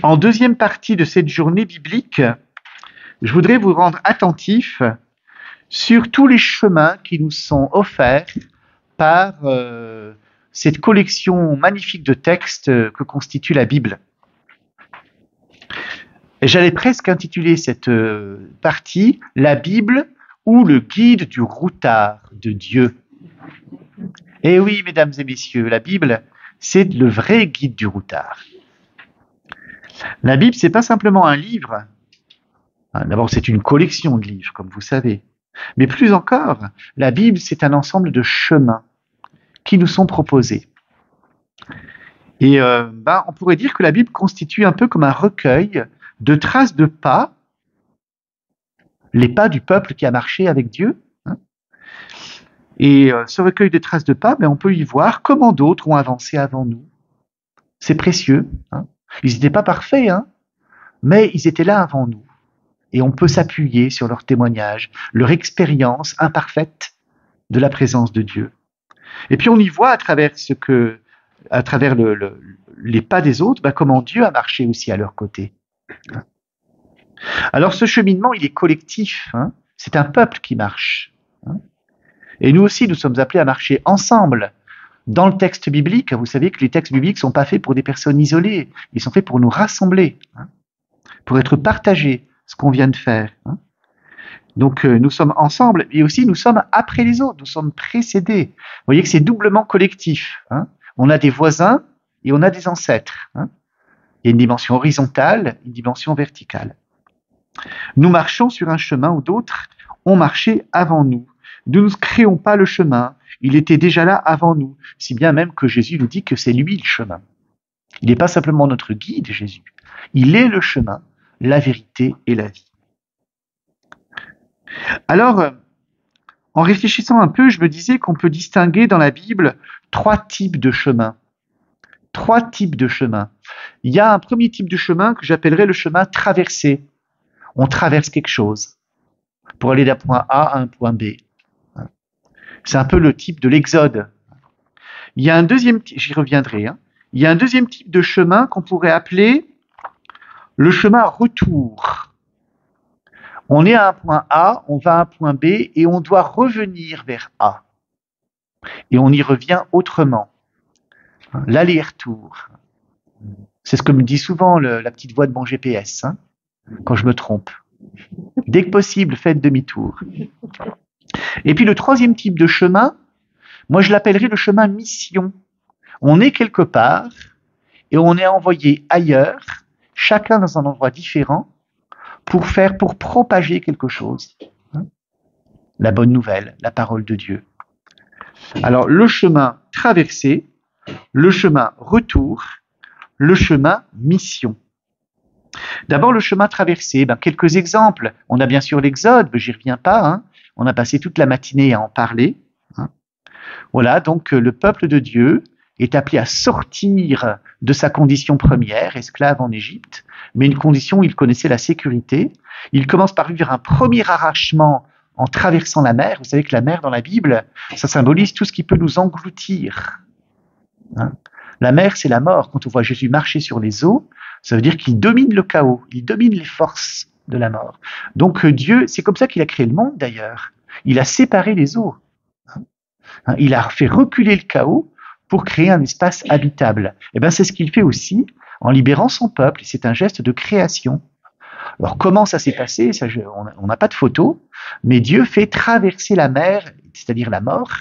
En deuxième partie de cette journée biblique, je voudrais vous rendre attentifs sur tous les chemins qui nous sont offerts par cette collection magnifique de textes que constitue la Bible. Et j'allais presque intituler cette partie « La Bible ou le guide du routard de Dieu ». Eh oui, mesdames et messieurs, la Bible, c'est le vrai guide du routard. La Bible, c'est pas simplement un livre. D'abord, c'est une collection de livres, comme vous savez. Mais plus encore, la Bible, c'est un ensemble de chemins qui nous sont proposés. Et on pourrait dire que la Bible constitue un peu comme un recueil de traces de pas, les pas du peuple qui a marché avec Dieu. Et ce recueil de traces de pas, on peut y voir comment d'autres ont avancé avant nous. C'est précieux. Ils n'étaient pas parfaits, mais ils étaient là avant nous. Et on peut s'appuyer sur leurs témoignages, leur expérience imparfaite de la présence de Dieu. Et puis on y voit à travers les pas des autres, comment Dieu a marché aussi à leur côté. Alors ce cheminement, il est collectif. C'est un peuple qui marche. Et nous aussi, nous sommes appelés à marcher ensemble dans le texte biblique. Vous savez que les textes bibliques ne sont pas faits pour des personnes isolées. Ils sont faits pour nous rassembler, pour être partagés, ce qu'on vient de faire. Donc nous sommes ensemble et aussi nous sommes après les autres, nous sommes précédés. Vous voyez que c'est doublement collectif. On a des voisins et on a des ancêtres. Il y a une dimension horizontale, une dimension verticale. Nous marchons sur un chemin où d'autres ont marché avant nous. Nous ne créons pas le chemin, il était déjà là avant nous, si bien même que Jésus nous dit que c'est lui le chemin. Il n'est pas simplement notre guide, Jésus. Il est le chemin, la vérité et la vie. Alors, en réfléchissant un peu, je me disais qu'on peut distinguer dans la Bible 3 types de chemins. 3 types de chemins. Il y a un premier type de chemin que j'appellerais le chemin traversé. On traverse quelque chose pour aller d'un point A à un point B. C'est un peu le type de l'Exode. Il y a un deuxième, j'y reviendrai, il y a un deuxième type de chemin qu'on pourrait appeler le chemin retour. On est à un point A, on va à un point B et on doit revenir vers A. Et on y revient autrement. L'aller-retour. C'est ce que me dit souvent la petite voix de mon GPS, quand je me trompe. Dès que possible, faites demi-tour. Et puis le troisième type de chemin, moi je l'appellerais le chemin mission. On est quelque part et on est envoyé ailleurs, chacun dans un endroit différent, pour propager quelque chose. La bonne nouvelle, la parole de Dieu. Alors le chemin traversé, le chemin retour, le chemin mission. D'abord le chemin traversé, quelques exemples. On a bien sûr l'Exode, mais j'y reviens pas. On a passé toute la matinée à en parler. Voilà, donc le peuple de Dieu est appelé à sortir de sa condition première, esclave en Égypte, mais une condition où il connaissait la sécurité. Il commence par vivre un premier arrachement en traversant la mer. Vous savez que la mer dans la Bible, ça symbolise tout ce qui peut nous engloutir. La mer, c'est la mort. Quand on voit Jésus marcher sur les eaux, ça veut dire qu'il domine le chaos, il domine les forces de la mort. Donc Dieu, c'est comme ça qu'il a créé le monde d'ailleurs. Il a séparé les eaux. Il a fait reculer le chaos pour créer un espace habitable. Et c'est ce qu'il fait aussi en libérant son peuple. C'est un geste de création. Alors comment ça s'est passé? On n'a pas de photo, mais Dieu fait traverser la mer, c'est-à-dire la mort,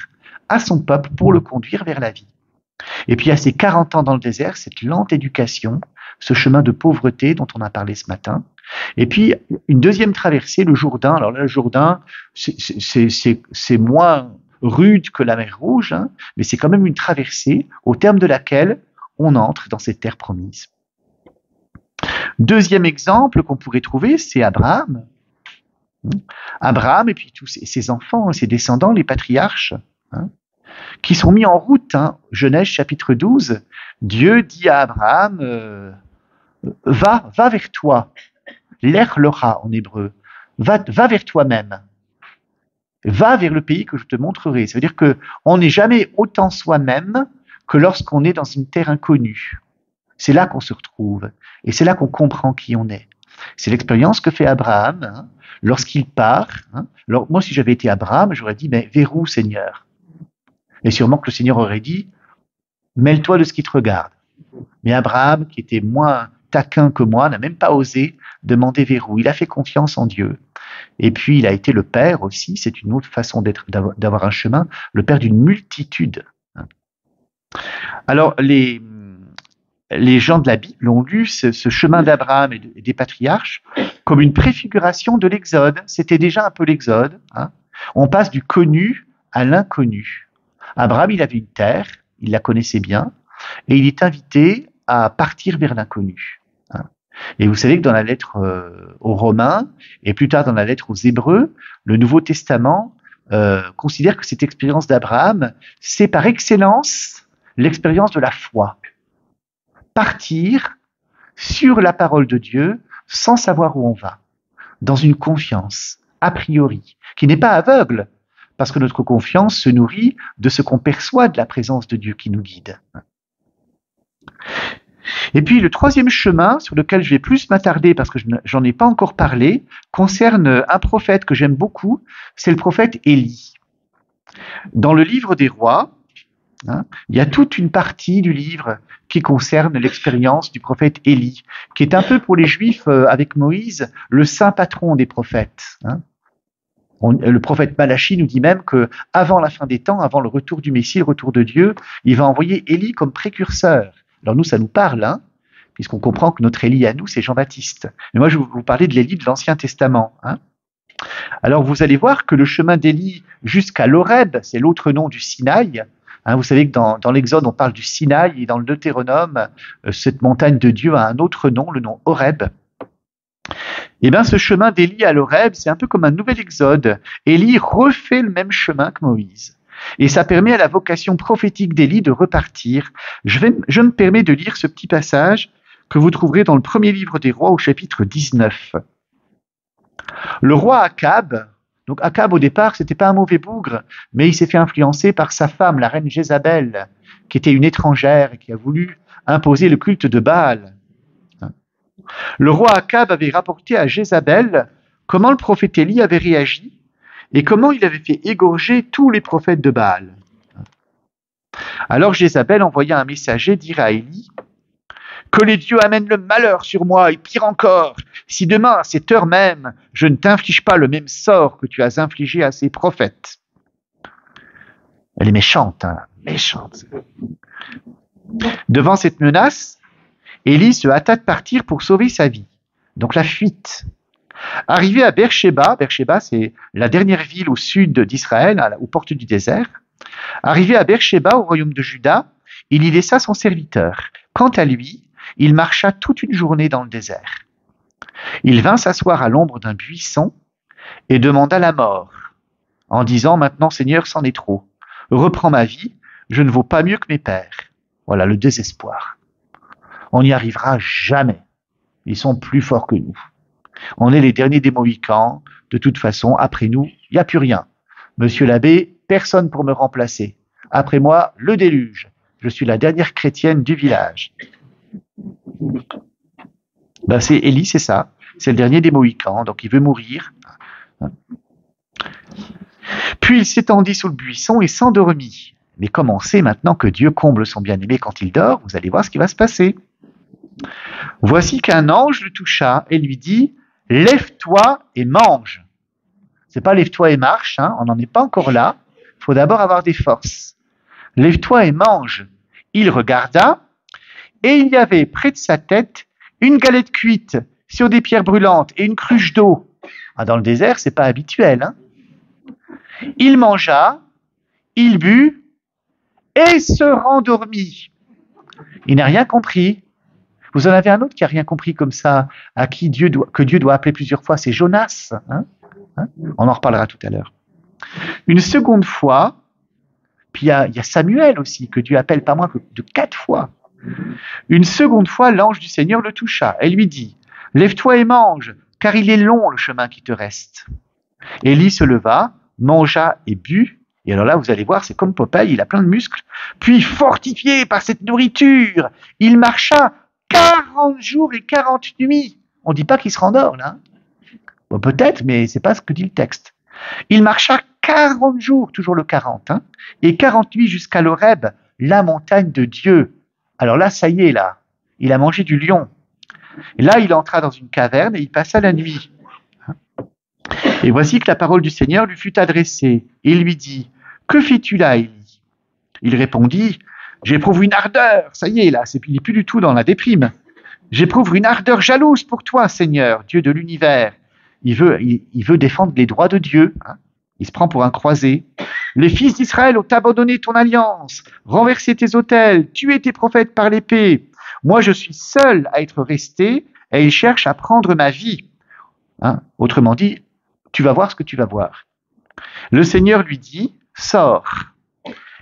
à son peuple pour le conduire vers la vie. Et puis il y a ces 40 ans dans le désert, cette lente éducation, ce chemin de pauvreté dont on a parlé ce matin. Et puis une deuxième traversée, le Jourdain. Alors là, le Jourdain, c'est moins rude que la mer Rouge, mais c'est quand même une traversée au terme de laquelle on entre dans cette terre promise. Deuxième exemple qu'on pourrait trouver, c'est Abraham. Abraham et puis tous ses enfants, ses descendants, les patriarches, qui sont mis en route. Genèse chapitre 12, Dieu dit à Abraham, va vers toi, l'Ech Locha en hébreu, va vers toi-même, va vers le pays que je te montrerai. Ça veut dire qu'on n'est jamais autant soi-même que lorsqu'on est dans une terre inconnue. C'est là qu'on se retrouve. Et c'est là qu'on comprend qui on est. C'est l'expérience que fait Abraham hein, lorsqu'il part. Hein. Alors moi, si j'avais été Abraham, j'aurais dit, mais vers où, Seigneur? Et sûrement que le Seigneur aurait dit, mêle-toi de ce qui te regarde. Mais Abraham, qui était moins taquin que moi, n'a même pas osé demander vers où. Il a fait confiance en Dieu. Et puis, il a été le père aussi, c'est une autre façon d'avoir un chemin, le père d'une multitude. Alors, les gens de la Bible ont lu ce chemin d'Abraham et des patriarches comme une préfiguration de l'Exode. C'était déjà un peu l'Exode. Hein. On passe du connu à l'inconnu. Abraham, il avait une terre, il la connaissait bien, et il est invité à partir vers l'inconnu. Hein. Et vous savez que dans la lettre aux Romains, et plus tard dans la lettre aux Hébreux, le Nouveau Testament considère que cette expérience d'Abraham, c'est par excellence l'expérience de la foi. Partir sur la parole de Dieu sans savoir où on va, dans une confiance a priori, qui n'est pas aveugle, parce que notre confiance se nourrit de ce qu'on perçoit de la présence de Dieu qui nous guide. Et puis le troisième chemin, sur lequel je vais plus m'attarder, parce que j'en ai pas encore parlé, concerne un prophète que j'aime beaucoup, c'est le prophète Élie. Dans le livre des rois, hein, il y a toute une partie du livre qui concerne l'expérience du prophète Élie, qui est un peu pour les Juifs, avec Moïse, le saint patron des prophètes. Hein. Le prophète Malachi nous dit même que avant la fin des temps, avant le retour du Messie, le retour de Dieu, il va envoyer Élie comme précurseur. Alors nous, ça nous parle, hein, puisqu'on comprend que notre Élie à nous, c'est Jean-Baptiste. Mais moi, je vais vous parler de l'Élie de l'Ancien Testament. Hein. Alors vous allez voir que le chemin d'Élie jusqu'à l'Horeb, c'est l'autre nom du Sinaï. Hein, vous savez que dans l'Exode, on parle du Sinaï, et dans le Deutéronome, cette montagne de Dieu a un autre nom, le nom Horeb. Eh bien, ce chemin d'Élie à l'Horeb, c'est un peu comme un nouvel Exode. Élie refait le même chemin que Moïse. Et ça permet à la vocation prophétique d'Élie de repartir. Je me permets de lire ce petit passage que vous trouverez dans le premier livre des rois au chapitre 19. Le roi Akab, donc Akab au départ, c'était pas un mauvais bougre, mais il s'est fait influencer par sa femme, la reine Jézabel, qui était une étrangère et qui a voulu imposer le culte de Baal. Le roi Akab avait rapporté à Jézabel comment le prophète Élie avait réagi et comment il avait fait égorger tous les prophètes de Baal. Alors Jézabel envoya un messager dire à Élie « Que les dieux amènent le malheur sur moi, et pire encore, si demain, à cette heure même, je ne t'inflige pas le même sort que tu as infligé à ces prophètes. » Elle est méchante, hein, méchante. Devant cette menace, Élie se hâta de partir pour sauver sa vie. Donc la fuite. Arrivé à Beersheba, Beersheba c'est la dernière ville au sud d'Israël, aux portes du désert. Arrivé à Beersheba, au royaume de Juda, il y laissa son serviteur. Quant à lui, il marcha toute une journée dans le désert. Il vint s'asseoir à l'ombre d'un buisson et demanda la mort, en disant « Maintenant, Seigneur, c'en est trop. Reprends ma vie, je ne vaux pas mieux que mes pères. » Voilà le désespoir. On n'y arrivera jamais. Ils sont plus forts que nous. On est les derniers des Mohicans. De toute façon, après nous, il n'y a plus rien. Monsieur l'abbé, personne pour me remplacer. Après moi, le déluge. Je suis la dernière chrétienne du village. Ben c'est Élie, c'est ça. C'est le dernier des Mohicans, donc il veut mourir. Puis il s'étendit sous le buisson et s'endormit. Mais comme on sait maintenant que Dieu comble son bien-aimé quand il dort, vous allez voir ce qui va se passer. Voici qu'un ange le toucha et lui dit « Lève-toi et mange ». C'est pas « Lève-toi et marche hein, », on n'en est pas encore là. Il faut d'abord avoir des forces. « Lève-toi et mange ». Il regarda et il y avait près de sa tête une galette cuite sur des pierres brûlantes et une cruche d'eau. Ah, dans le désert, c'est pas habituel. Hein. Il mangea, il but et se rendormit. Il n'a rien compris. Vous en avez un autre qui n'a rien compris comme ça, à qui Dieu doit appeler plusieurs fois, c'est Jonas. Hein. On en reparlera tout à l'heure. Une seconde fois, puis il y a Samuel aussi, que Dieu appelle pas moins que de 4 fois. Une seconde fois, l'ange du Seigneur le toucha et lui dit « Lève-toi et mange, car il est long le chemin qui te reste. » Élie se leva, mangea et but. Et alors là, vous allez voir, c'est comme Popeye, il a plein de muscles. Puis, fortifié par cette nourriture, il marcha 40 jours et 40 nuits. On ne dit pas qu'il se rendort, là. Bon, peut-être, mais c'est pas ce que dit le texte. Il marcha 40 jours, toujours le 40, et 40 nuits jusqu'à l'Horeb, la montagne de Dieu. Alors là, ça y est, là. Il a mangé du lion. Et là, il entra dans une caverne et il passa la nuit. Et voici que la parole du Seigneur lui fut adressée. Et il lui dit, « Que fais-tu là, Élie ?» Il répondit, « J'éprouve une ardeur. » Ça y est, là, il n'est plus du tout dans la déprime. « J'éprouve une ardeur jalouse pour toi, Seigneur, Dieu de l'univers. » Il veut défendre les droits de Dieu. Il se prend pour un croisé. « Les fils d'Israël ont abandonné ton alliance, renversé tes autels, tué tes prophètes par l'épée. Moi, je suis seul à être resté et ils cherchent à prendre ma vie. » Autrement dit, tu vas voir ce que tu vas voir. Le Seigneur lui dit, « Sors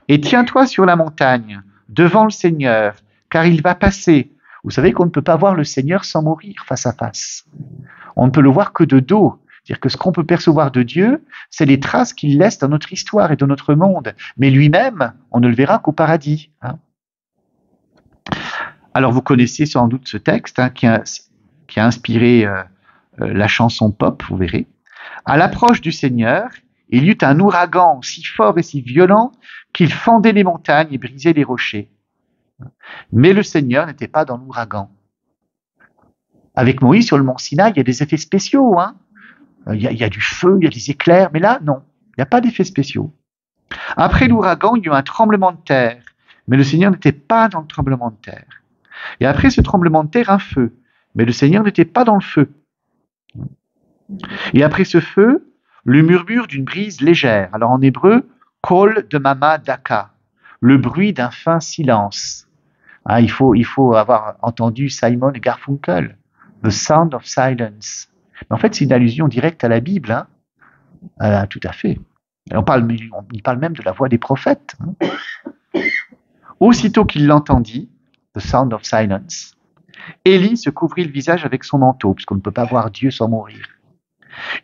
et tiens-toi sur la montagne, devant le Seigneur, car il va passer. » Vous savez qu'on ne peut pas voir le Seigneur sans mourir face à face. On ne peut le voir que de dos. C'est-à-dire que ce qu'on peut percevoir de Dieu, c'est les traces qu'il laisse dans notre histoire et dans notre monde. Mais lui-même, on ne le verra qu'au paradis. Alors vous connaissez sans doute ce texte qui a inspiré la chanson pop, vous verrez. À l'approche du Seigneur, il y eut un ouragan si fort et si violent qu'il fendait les montagnes et brisait les rochers. Mais le Seigneur n'était pas dans l'ouragan. Avec Moïse sur le mont Sinaï, il y a des effets spéciaux. Il y a du feu, il y a des éclairs, mais là, non, il n'y a pas d'effets spéciaux. Après l'ouragan, il y a eu un tremblement de terre, mais le Seigneur n'était pas dans le tremblement de terre. Et après ce tremblement de terre, un feu, mais le Seigneur n'était pas dans le feu. Et après ce feu, le murmure d'une brise légère. Alors en hébreu, kol de mama daka, le bruit d'un fin silence. Il faut avoir entendu Simon et Garfunkel, The Sound of Silence. Mais en fait, c'est une allusion directe à la Bible. Tout à fait. Il parle même de la voix des prophètes. Aussitôt qu'il l'entendit, The Sound of Silence, Élie se couvrit le visage avec son manteau, puisqu'on ne peut pas voir Dieu sans mourir.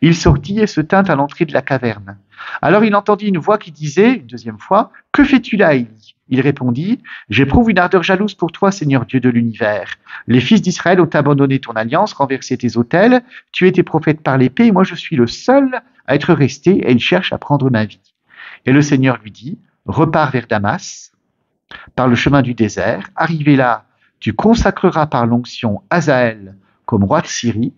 Il sortit et se tint à l'entrée de la caverne. Alors il entendit une voix qui disait, une deuxième fois, « Que fais-tu là, Élie ?» Il répondit, « J'éprouve une ardeur jalouse pour toi, Seigneur Dieu de l'univers. Les fils d'Israël ont abandonné ton alliance, renversé tes autels, tué tes prophètes par l'épée, et moi je suis le seul à être resté, et ils cherchent à prendre ma vie. » Et le Seigneur lui dit, « Repars vers Damas, par le chemin du désert. Arrivé là, tu consacreras par l'onction Hazaël comme roi de Syrie,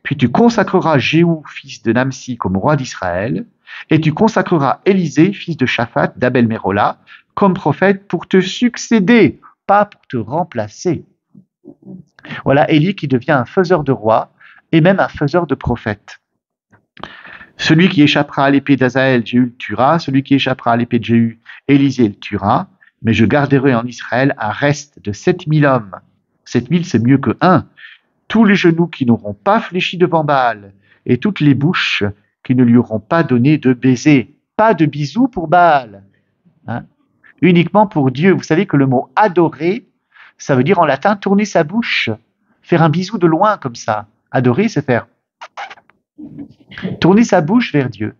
puis tu consacreras Jéhou, fils de Namsi, comme roi d'Israël, et tu consacreras Élisée, fils de Shaphat, d'Abel-Mérola, comme prophète pour te succéder, pas pour te remplacer. » Voilà Élie qui devient un faiseur de rois et même un faiseur de prophètes. Celui qui échappera à l'épée d'Hazaël, Jéhu le tuera. Celui qui échappera à l'épée de Jéhu, Élisée le tuera. Mais je garderai en Israël un reste de 7000 hommes. 7000, c'est mieux que 1. Tous les genoux qui n'auront pas fléchi devant Baal et toutes les bouches qui ne lui auront pas donné de baisers. Pas de bisous pour Baal. Uniquement pour Dieu. Vous savez que le mot adorer, ça veut dire en latin tourner sa bouche. Faire un bisou de loin comme ça. Adorer, c'est faire tourner sa bouche vers Dieu.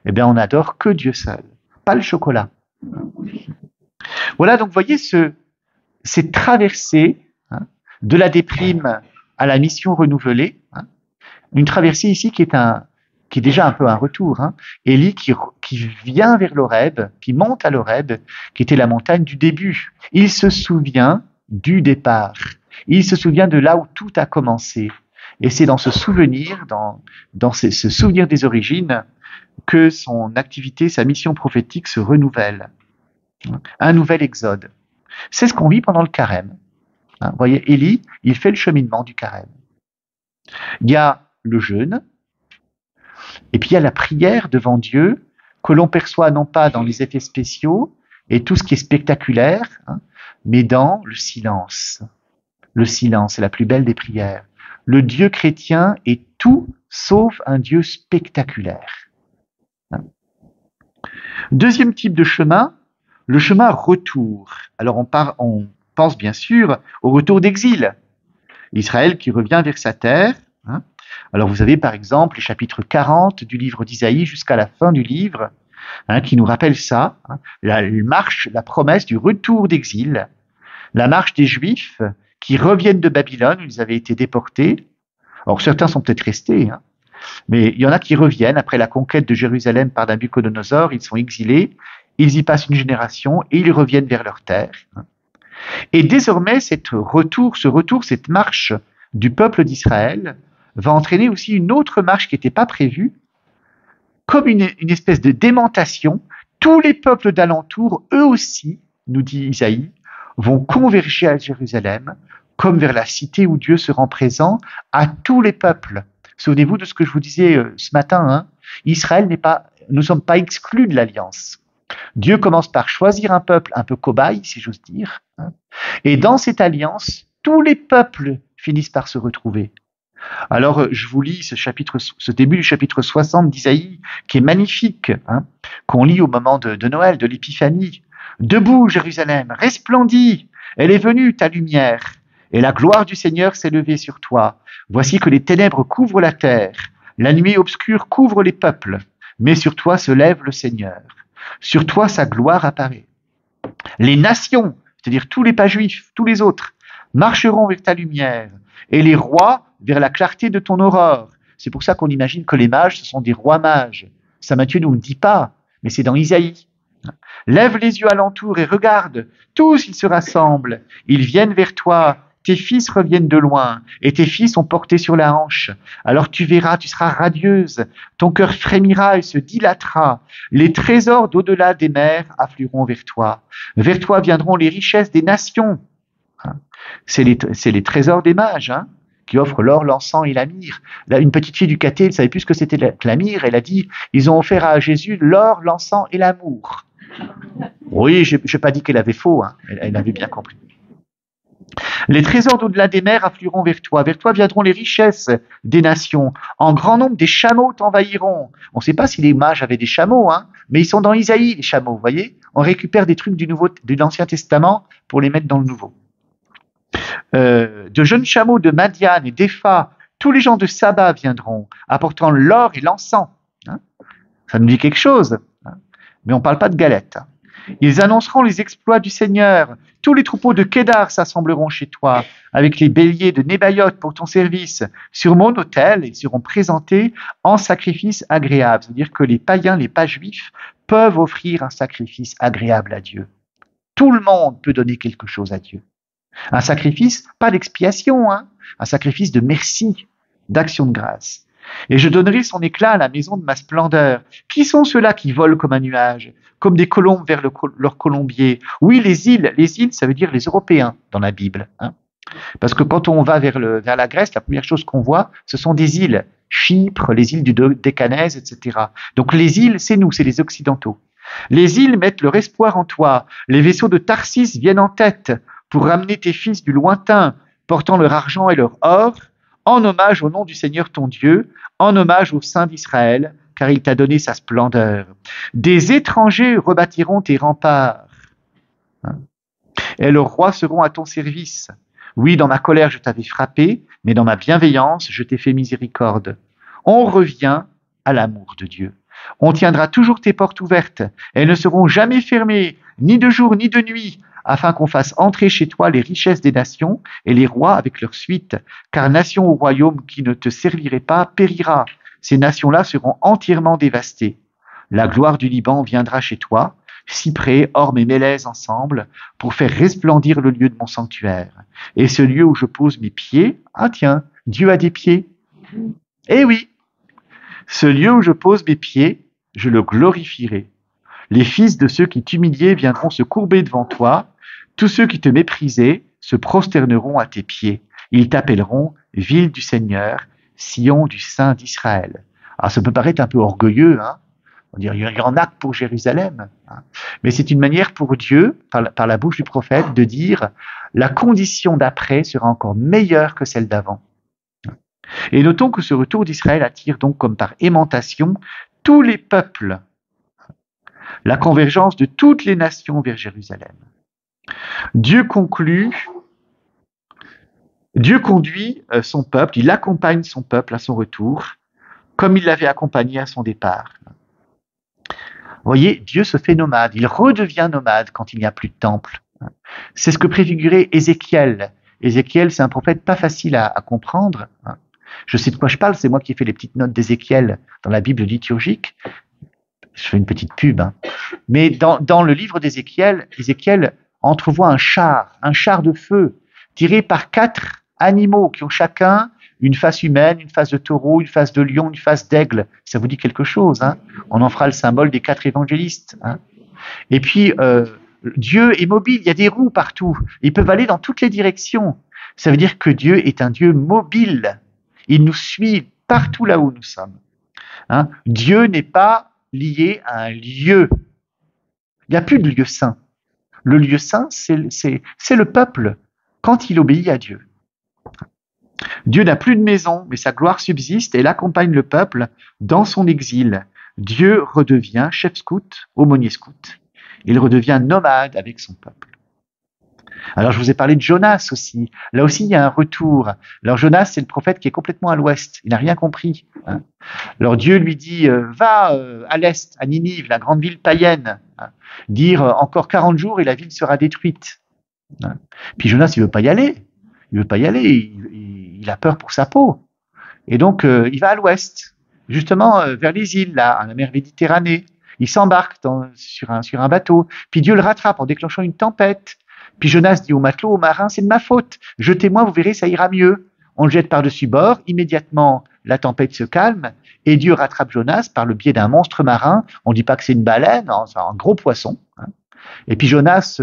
Eh bien, on n'adore que Dieu seul. Pas le chocolat. Voilà, donc vous voyez ces traversées de la déprime à la mission renouvelée. Une traversée ici qui est déjà un peu un retour. Élie qui vient vers l'Horeb, qui monte à l'Horeb, qui était la montagne du début. Il se souvient du départ. Il se souvient de là où tout a commencé. Et c'est dans ce souvenir, dans ce souvenir des origines, que son activité, sa mission prophétique se renouvelle. Un nouvel exode. C'est ce qu'on vit pendant le carême. Vous voyez, Élie, il fait le cheminement du carême. Il y a le jeûne, et puis il y a la prière devant Dieu, que l'on perçoit non pas dans les effets spéciaux et tout ce qui est spectaculaire, mais dans le silence. Le silence est la plus belle des prières. Le Dieu chrétien est tout sauf un Dieu spectaculaire. Deuxième type de chemin, le chemin retour. Alors on pense bien sûr au retour d'exil. Israël qui revient vers sa terre. Alors vous avez par exemple les chapitres 40 du livre d'Isaïe jusqu'à la fin du livre, qui nous rappellent ça, la promesse du retour d'exil, la marche des Juifs qui reviennent de Babylone, où ils avaient été déportés. Alors certains sont peut-être restés, hein, mais il y en a qui reviennent après la conquête de Jérusalem par Nabuchodonosor, ils sont exilés, ils y passent une génération et ils reviennent vers leur terre. Et désormais, ce retour, cette marche du peuple d'Israël va entraîner aussi une autre marche qui n'était pas prévue, comme une espèce de démentation. Tous les peuples d'alentour, eux aussi, nous dit Isaïe, vont converger à Jérusalem, comme vers la cité où Dieu se rend présent à tous les peuples. Souvenez-vous de ce que je vous disais ce matin, hein. Israël nous ne sommes pas exclus de l'alliance. Dieu commence par choisir un peuple un peu cobaye, si j'ose dire, hein. Et dans cette alliance, tous les peuples finissent par se retrouver. Alors, je vous lis ce début du chapitre 60 d'Isaïe, qui est magnifique, hein, qu'on lit au moment de Noël, de l'Épiphanie. « Debout, Jérusalem, resplendis, elle est venue, ta lumière, et la gloire du Seigneur s'est levée sur toi. Voici que les ténèbres couvrent la terre, la nuit obscure couvre les peuples, mais sur toi se lève le Seigneur. Sur toi sa gloire apparaît. Les nations, c'est-à-dire tous les pas juifs, tous les autres, marcheront vers ta lumière, et les rois vers la clarté de ton aurore. » C'est pour ça qu'on imagine que les mages, ce sont des rois mages. Saint Matthieu ne nous le dit pas, mais c'est dans Isaïe. « Lève les yeux alentour et regarde, tous ils se rassemblent, ils viennent vers toi, tes fils reviennent de loin, et tes filles sont portés sur la hanche. Alors tu verras, tu seras radieuse, ton cœur frémira et se dilatera. Les trésors d'au-delà des mers afflueront vers toi. Vers toi viendront les richesses des nations. » C'est les trésors des mages, hein, qui offrent l'or, l'encens et la myrrhe. Là, une petite fille du caté, elle ne savait plus ce que c'était la myrrhe. Elle a dit, ils ont offert à Jésus l'or, l'encens et l'amour. Oui, je n'ai pas dit qu'elle avait faux, hein. Elle avait bien compris. Les trésors d'au-delà des mers afflueront vers toi viendront les richesses des nations. En grand nombre, des chameaux t'envahiront. On ne sait pas si les mages avaient des chameaux, hein, mais ils sont dans Isaïe, les chameaux, vous voyez. On récupère des trucs de l'Ancien Testament pour les mettre dans le Nouveau. De jeunes chameaux de Madian et d'Epha, tous les gens de Saba viendront, apportant l'or et l'encens. Hein. Ça nous dit quelque chose, hein, mais on ne parle pas de galettes. Hein. Ils annonceront les exploits du Seigneur. Tous les troupeaux de Kédar s'assembleront chez toi, avec les béliers de Nébaïoth pour ton service. Sur mon autel, ils seront présentés en sacrifice agréable. C'est-à-dire que les païens, les pas juifs, peuvent offrir un sacrifice agréable à Dieu. Tout le monde peut donner quelque chose à Dieu. Un sacrifice, pas d'expiation, hein, un sacrifice de merci, d'action de grâce. Et je donnerai son éclat à la maison de ma splendeur. Qui sont ceux-là qui volent comme un nuage, comme des colombes vers leur colombier? Oui, les îles, ça veut dire les Européens dans la Bible. Hein. Parce que quand on va vers la Grèce, la première chose qu'on voit, ce sont des îles. Chypre, les îles du Décanèse, etc. Donc les îles, c'est nous, c'est les Occidentaux. Les îles mettent leur espoir en toi. Les vaisseaux de Tarsis viennent en tête pour ramener tes fils du lointain, portant leur argent et leur or, en hommage au nom du Seigneur ton Dieu, en hommage au Saint d'Israël, car il t'a donné sa splendeur. Des étrangers rebâtiront tes remparts, hein, et leurs rois seront à ton service. Oui, dans ma colère, je t'avais frappé, mais dans ma bienveillance, je t'ai fait miséricorde. On revient à l'amour de Dieu. On tiendra toujours tes portes ouvertes. Elles ne seront jamais fermées, ni de jour ni de nuit, afin qu'on fasse entrer chez toi les richesses des nations et les rois avec leur suite. Car nation ou royaume qui ne te servirait pas périra. Ces nations-là seront entièrement dévastées. La gloire du Liban viendra chez toi, cyprès, orme et mélèze ensemble, pour faire resplendir le lieu de mon sanctuaire. Et ce lieu où je pose mes pieds, ah tiens, Dieu a des pieds. Eh oui, ce lieu où je pose mes pieds, je le glorifierai. Les fils de ceux qui t'humiliaient viendront se courber devant toi. Tous ceux qui te méprisaient se prosterneront à tes pieds. Ils t'appelleront ville du Seigneur, Sion du Saint d'Israël. Alors ça peut paraître un peu orgueilleux, hein. On dirait, il y en a que pour Jérusalem. Hein. Mais c'est une manière pour Dieu, par la bouche du prophète, de dire la condition d'après sera encore meilleure que celle d'avant. Et notons que ce retour d'Israël attire donc comme par aimantation tous les peuples, la convergence de toutes les nations vers Jérusalem. Dieu conduit son peuple, il accompagne son peuple à son retour, comme il l'avait accompagné à son départ. Vous voyez, Dieu se fait nomade, il redevient nomade quand il n'y a plus de temple. C'est ce que préfigurait Ézéchiel, Ézéchiel, c'est un prophète pas facile à comprendre. Hein. Je sais de quoi je parle, c'est moi qui ai fait les petites notes d'Ézéchiel dans la Bible liturgique. Je fais une petite pub. Hein. Mais dans le livre d'Ézéchiel, Ézéchiel entrevoit un char de feu, tiré par 4 animaux qui ont chacun une face humaine, une face de taureau, une face de lion, une face d'aigle. Ça vous dit quelque chose, hein? On en fera le symbole des 4 évangélistes. Hein. Et puis, Dieu est mobile, il y a des roues partout. Ils peuvent aller dans toutes les directions. Ça veut dire que Dieu est un Dieu mobile. Il nous suit partout là où nous sommes. Hein. Dieu n'est pas lié à un lieu. Il n'y a plus de lieu saint. Le lieu saint, c'est le peuple quand il obéit à Dieu. Dieu n'a plus de maison, mais sa gloire subsiste et elle accompagne le peuple dans son exil. Dieu redevient chef scout, aumônier scout. Il redevient nomade avec son peuple. Alors je vous ai parlé de Jonas aussi. Là aussi, il y a un retour. Alors Jonas, c'est le prophète qui est complètement à l'ouest. Il n'a rien compris. Hein. Alors Dieu lui dit, va à l'est, à Ninive, la grande ville païenne. Hein. Dire encore 40 jours et la ville sera détruite. Hein. Puis Jonas, il veut pas y aller. Il veut pas y aller. Il a peur pour sa peau. Et donc, il va à l'ouest, justement vers les îles, là, à la mer Méditerranée. Il s'embarque sur un bateau. Puis Dieu le rattrape en déclenchant une tempête. Puis Jonas dit aux matelots, aux marins, c'est de ma faute. Jetez-moi, vous verrez, ça ira mieux. On le jette par-dessus bord. Immédiatement, la tempête se calme. Et Dieu rattrape Jonas par le biais d'un monstre marin. On ne dit pas que c'est une baleine, c'est un gros poisson. Hein. Et puis Jonas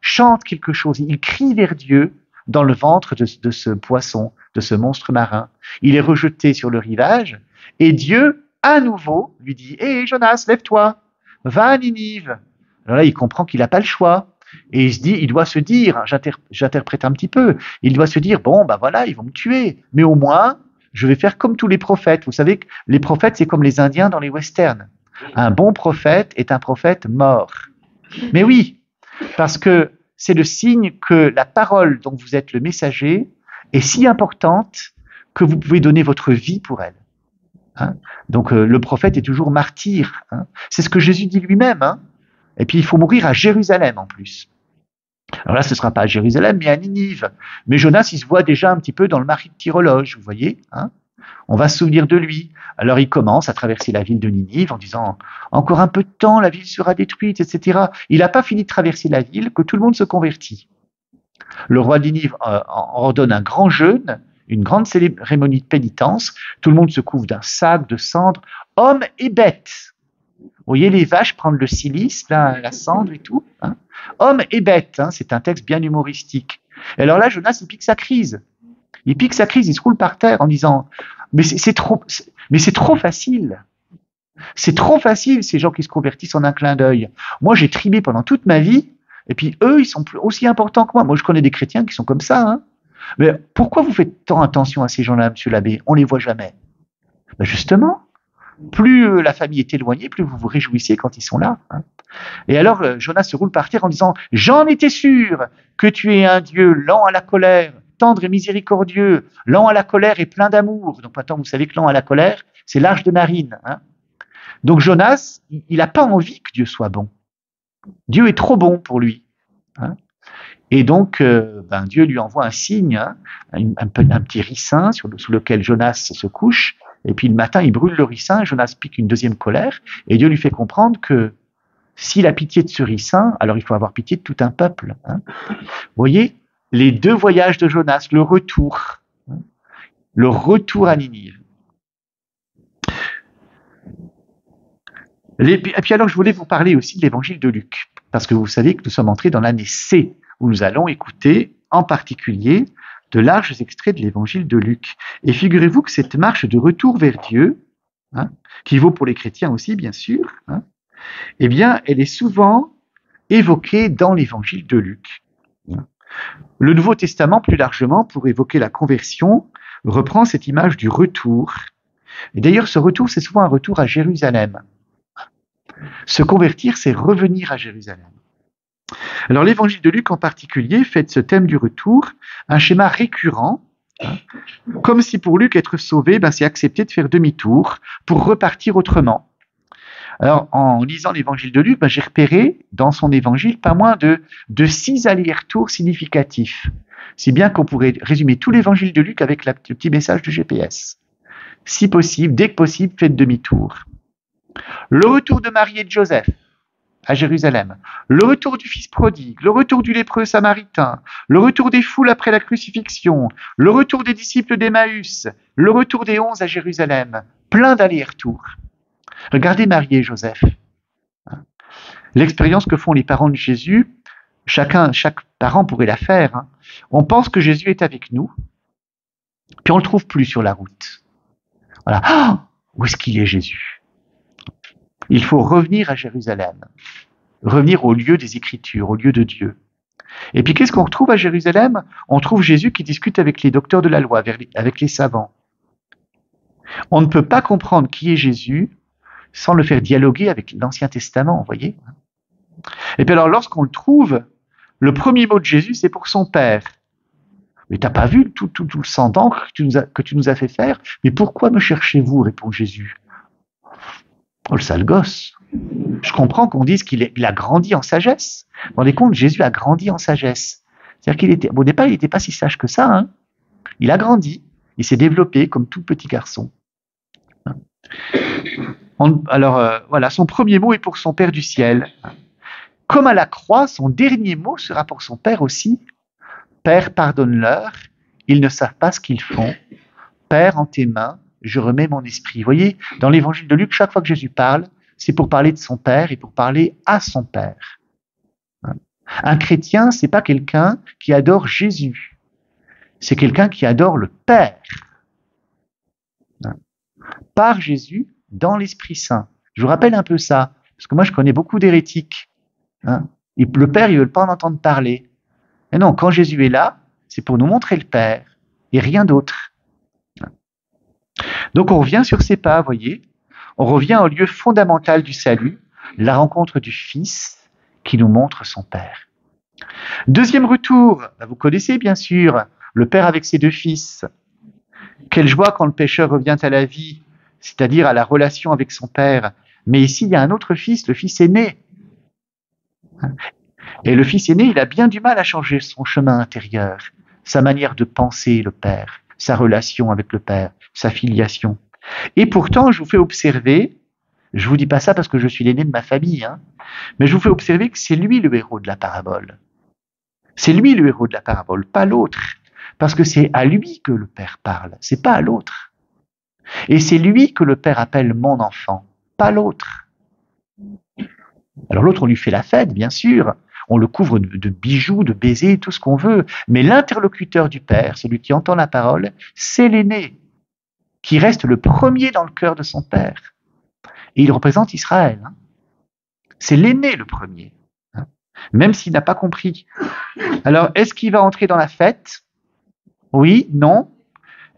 chante quelque chose. Il crie vers Dieu dans le ventre de ce poisson, de ce monstre marin. Il est rejeté sur le rivage. Et Dieu, à nouveau, lui dit, hé Jonas, lève-toi, va à Ninive. Alors là, il comprend qu'il n'a pas le choix. Et il doit se dire, j'interprète un petit peu, il doit se dire, bon, ben voilà, ils vont me tuer, mais au moins, je vais faire comme tous les prophètes. Vous savez que les prophètes, c'est comme les Indiens dans les westerns. Un bon prophète est un prophète mort. Mais oui, parce que c'est le signe que la parole dont vous êtes le messager est si importante que vous pouvez donner votre vie pour elle. Hein. Donc le prophète est toujours martyr. Hein. C'est ce que Jésus dit lui-même. Hein. Et puis il faut mourir à Jérusalem en plus. Alors là, ce ne sera pas à Jérusalem, mais à Ninive. Mais Jonas, il se voit déjà un petit peu dans le martyrologe, vous voyez. Hein. On va se souvenir de lui. Alors il commence à traverser la ville de Ninive en disant « Encore un peu de temps, la ville sera détruite, etc. » Il n'a pas fini de traverser la ville que tout le monde se convertit. Le roi de Ninive ordonne un grand jeûne, une grande cérémonie de pénitence. Tout le monde se couvre d'un sac de cendres, hommes et bêtes. Vous voyez les vaches prendre le silice, la cendre et tout. Hein. Hommes et bêtes, hein, c'est un texte bien humoristique. Et alors là, Jonas, il pique sa crise. Il se roule par terre en disant « Mais c'est trop facile. C'est trop facile, ces gens qui se convertissent en un clin d'œil. Moi, j'ai tribé pendant toute ma vie, et puis eux, ils sont aussi importants que moi. Moi, je connais des chrétiens qui sont comme ça. Hein. Mais pourquoi vous faites tant attention à ces gens-là, monsieur l'abbé? On les voit jamais. Ben justement, plus la famille est éloignée, plus vous vous réjouissez quand ils sont là. Hein. Et alors, Jonas se roule par terre en disant « J'en étais sûr que tu es un Dieu lent à la colère, tendre et miséricordieux, lent à la colère et plein d'amour. » Donc maintenant, vous savez que lent à la colère, c'est large de narine. Hein. Donc Jonas, il n'a pas envie que Dieu soit bon. Dieu est trop bon pour lui. Hein. Et donc, Dieu lui envoie un signe, hein, un petit ricin sous lequel Jonas se couche. Et puis le matin, il brûle le ricin, Jonas pique une deuxième colère, et Dieu lui fait comprendre que s'il a pitié de ce ricin, alors il faut avoir pitié de tout un peuple. Hein. Vous voyez, les 2 voyages de Jonas, le retour à Ninive. Et puis alors, je voulais vous parler aussi de l'évangile de Luc, parce que vous savez que nous sommes entrés dans l'année C, où nous allons écouter en particulier de larges extraits de l'évangile de Luc. Et figurez-vous que cette marche de retour vers Dieu, hein, qui vaut pour les chrétiens aussi, bien sûr, hein, eh bien, elle est souvent évoquée dans l'évangile de Luc. Le Nouveau Testament, plus largement, pour évoquer la conversion, reprend cette image du retour. Et d'ailleurs, ce retour, c'est souvent un retour à Jérusalem. Se convertir, c'est revenir à Jérusalem. Alors l'évangile de Luc en particulier fait de ce thème du retour un schéma récurrent, hein, comme si pour Luc être sauvé, c'est accepter de faire demi-tour pour repartir autrement. Alors en lisant l'évangile de Luc, j'ai repéré dans son évangile pas moins de 6 allers-retours significatifs. Si bien qu'on pourrait résumer tout l'évangile de Luc avec le petit message du GPS. Si possible, dès que possible, faites demi-tour. Le retour de Marie et de Joseph à Jérusalem, le retour du fils prodigue, le retour du lépreux samaritain, le retour des foules après la crucifixion, le retour des disciples d'Emmaüs, le retour des 11 à Jérusalem, plein d'allers-retours. Regardez Marie et Joseph. L'expérience que font les parents de Jésus, chaque parent pourrait la faire. On pense que Jésus est avec nous, puis on le trouve plus sur la route. Voilà. Oh, où est-ce qu'il est, Jésus? Il faut revenir à Jérusalem, revenir au lieu des Écritures, au lieu de Dieu. Et puis qu'est-ce qu'on retrouve à Jérusalem? On trouve Jésus qui discute avec les docteurs de la loi, avec les savants. On ne peut pas comprendre qui est Jésus sans le faire dialoguer avec l'Ancien Testament, vous voyez? Et puis alors, lorsqu'on le trouve, le premier mot de Jésus, c'est pour son Père. Mais t'as pas vu tout le sang d'encre que tu nous as fait faire? Mais pourquoi me cherchez-vous? Répond Jésus. Oh, le sale gosse. Je comprends qu'on dise qu'il a grandi en sagesse. Vous vous rendez compte, Jésus a grandi en sagesse. C'est-à-dire qu'au départ, il n'était pas si sage que ça. Il a grandi. Il s'est développé comme tout petit garçon. Voilà, son premier mot est pour son Père du ciel. Comme à la croix, son dernier mot sera pour son Père aussi. Père, pardonne-leur, ils ne savent pas ce qu'ils font. Père, en tes mains, je remets mon esprit. Vous voyez, dans l'évangile de Luc, chaque fois que Jésus parle, c'est pour parler de son Père et pour parler à son Père. Un chrétien, c'est pas quelqu'un qui adore Jésus. C'est quelqu'un qui adore le Père. Par Jésus, dans l'Esprit Saint. Je vous rappelle un peu ça, parce que moi je connais beaucoup d'hérétiques. Et le Père, ils ne veulent pas en entendre parler. Et non, quand Jésus est là, c'est pour nous montrer le Père, et rien d'autre. Donc on revient sur ses pas, vous voyez. On revient au lieu fondamental du salut, la rencontre du Fils qui nous montre son Père. Deuxième retour, vous connaissez bien sûr le Père avec ses deux fils. Quelle joie quand le pécheur revient à la vie, c'est-à-dire à la relation avec son Père. Mais ici, il y a un autre fils, le fils aîné. Et le fils aîné, il a bien du mal à changer son chemin intérieur, sa manière de penser le Père, sa relation avec le Père, sa filiation. Et pourtant, je vous fais observer, je vous dis pas ça parce que je suis l'aîné de ma famille, mais je vous fais observer que c'est lui le héros de la parabole. C'est lui le héros de la parabole, pas l'autre. Parce que c'est à lui que le Père parle, c'est pas à l'autre. Et c'est lui que le Père appelle mon enfant, pas l'autre. Alors l'autre, on lui fait la fête, bien sûr. On le couvre de bijoux, de baisers, tout ce qu'on veut. Mais l'interlocuteur du Père, celui qui entend la parole, c'est l'aîné, qui reste le premier dans le cœur de son Père. Et il représente Israël. C'est l'aîné le premier, même s'il n'a pas compris. Alors, est-ce qu'il va entrer dans la fête? Oui, non.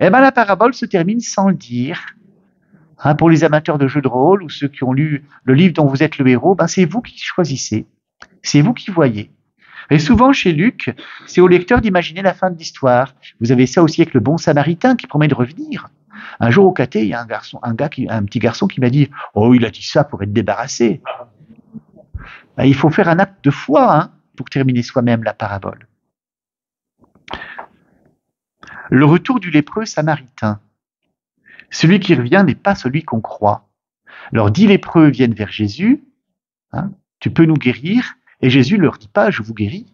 Eh bien, la parabole se termine sans le dire. Pour les amateurs de jeux de rôle ou ceux qui ont lu le livre dont vous êtes le héros, c'est vous qui choisissez. C'est vous qui voyez. Et souvent, chez Luc, c'est au lecteur d'imaginer la fin de l'histoire. Vous avez ça aussi avec le bon samaritain qui promet de revenir. Un jour au caté, il y a un petit garçon qui m'a dit « Oh, il a dit ça pour être débarrassé. » Il faut faire un acte de foi pour terminer soi-même la parabole. Le retour du lépreux samaritain. Celui qui revient n'est pas celui qu'on croit. Alors 10 lépreux viennent vers Jésus. Tu peux nous guérir? Et Jésus ne leur dit pas, je vous guéris.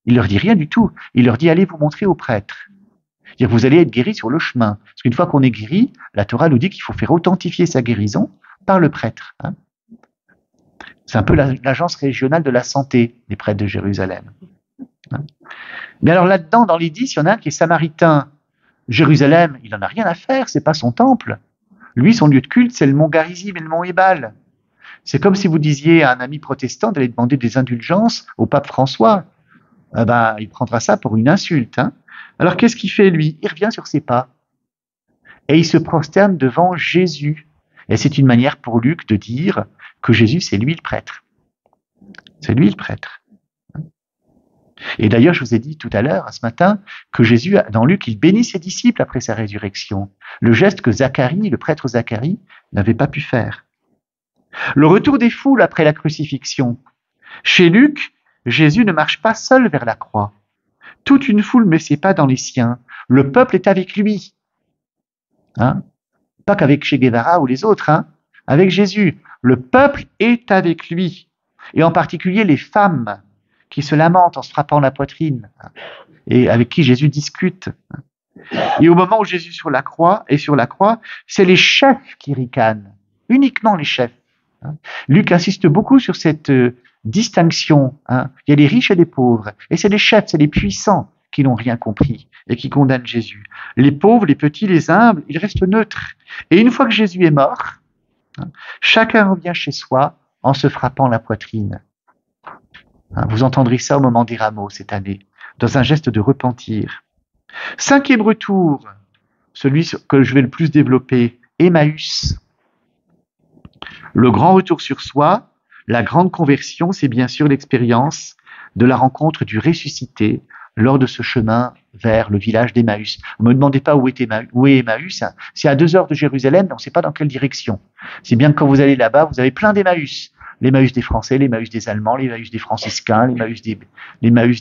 Il leur dit rien du tout. Il leur dit, allez vous montrer au prêtre. C'est-à-dire, vous allez être guéris sur le chemin. Parce qu'une fois qu'on est guéri, la Torah nous dit qu'il faut faire authentifier sa guérison par le prêtre. C'est un peu l'agence régionale de la santé des prêtres de Jérusalem. Mais alors là-dedans, dans les 10, il y en a un qui est samaritain. Jérusalem, il n'en a rien à faire, c'est pas son temple. Lui, son lieu de culte, c'est le mont Garizim et le mont Ébal. C'est comme si vous disiez à un ami protestant d'aller demander des indulgences au pape François. Il prendra ça pour une insulte. Alors qu'est-ce qu'il fait, lui? Il revient sur ses pas. Et il se prosterne devant Jésus. Et c'est une manière pour Luc de dire que Jésus, c'est lui le prêtre. C'est lui le prêtre. Et d'ailleurs, je vous ai dit tout à l'heure, ce matin, que Jésus, dans Luc, il bénit ses disciples après sa résurrection. Le geste que Zacharie, le prêtre Zacharie, n'avait pas pu faire. Le retour des foules après la crucifixion. Chez Luc, Jésus ne marche pas seul vers la croix. Toute une foule met ses pas dans les siens. Le peuple est avec lui. Hein? Pas qu'avec Che Guevara ou les autres, hein? Avec Jésus. Le peuple est avec lui. Et en particulier les femmes qui se lamentent en se frappant la poitrine et avec qui Jésus discute. Et au moment où Jésus est sur la croix, c'est les chefs qui ricanent, uniquement les chefs. Luc insiste beaucoup sur cette distinction. Hein. Il y a les riches et les pauvres, et c'est les chefs, c'est les puissants qui n'ont rien compris et qui condamnent Jésus. Les pauvres, les petits, les humbles, ils restent neutres. Et une fois que Jésus est mort, chacun revient chez soi en se frappant la poitrine. Vous entendrez ça au moment des rameaux cette année, dans un geste de repentir. 5e retour, celui que je vais le plus développer, Emmaüs. Le grand retour sur soi, la grande conversion, c'est bien sûr l'expérience de la rencontre du ressuscité lors de ce chemin vers le village d'Emmaüs. Ne me demandez pas où est Emmaüs, c'est à 2 heures de Jérusalem, mais on ne sait pas dans quelle direction. C'est bien que quand vous allez là-bas, vous avez plein d'Emmaüs. L'Emmaüs des Français, l'Emmaüs des Allemands, l'Emmaüs des Franciscains, l'Emmaüs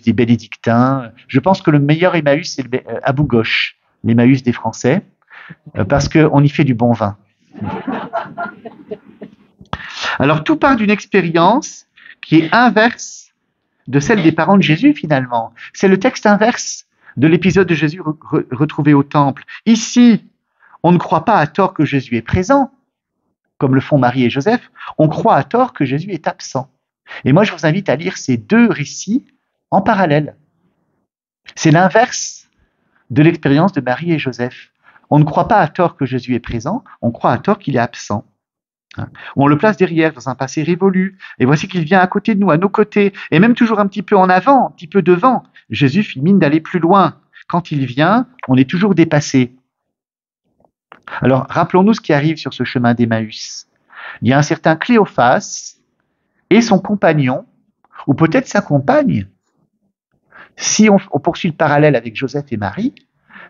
des Bénédictins. Je pense que le meilleur Emmaüs, c'est à Bougoche, l'Emmaüs des Français, parce qu'on y fait du bon vin. Alors, tout part d'une expérience qui est inverse de celle des parents de Jésus, finalement. C'est le texte inverse de l'épisode de Jésus retrouvé au temple. Ici, on ne croit pas à tort que Jésus est présent, comme le font Marie et Joseph, on croit à tort que Jésus est absent. Et moi, je vous invite à lire ces 2 récits en parallèle. C'est l'inverse de l'expérience de Marie et Joseph. On ne croit pas à tort que Jésus est présent, on croit à tort qu'il est absent. On le place derrière, dans un passé révolu, et voici qu'il vient à côté de nous, à nos côtés, et même toujours un petit peu en avant, un petit peu devant. Jésus fit mine d'aller plus loin. Quand il vient, on est toujours dépassé. Alors, rappelons-nous ce qui arrive sur ce chemin d'Emmaüs. Il y a un certain Cléophas et son compagnon, ou peut-être sa compagne. Si on poursuit le parallèle avec Joseph et Marie,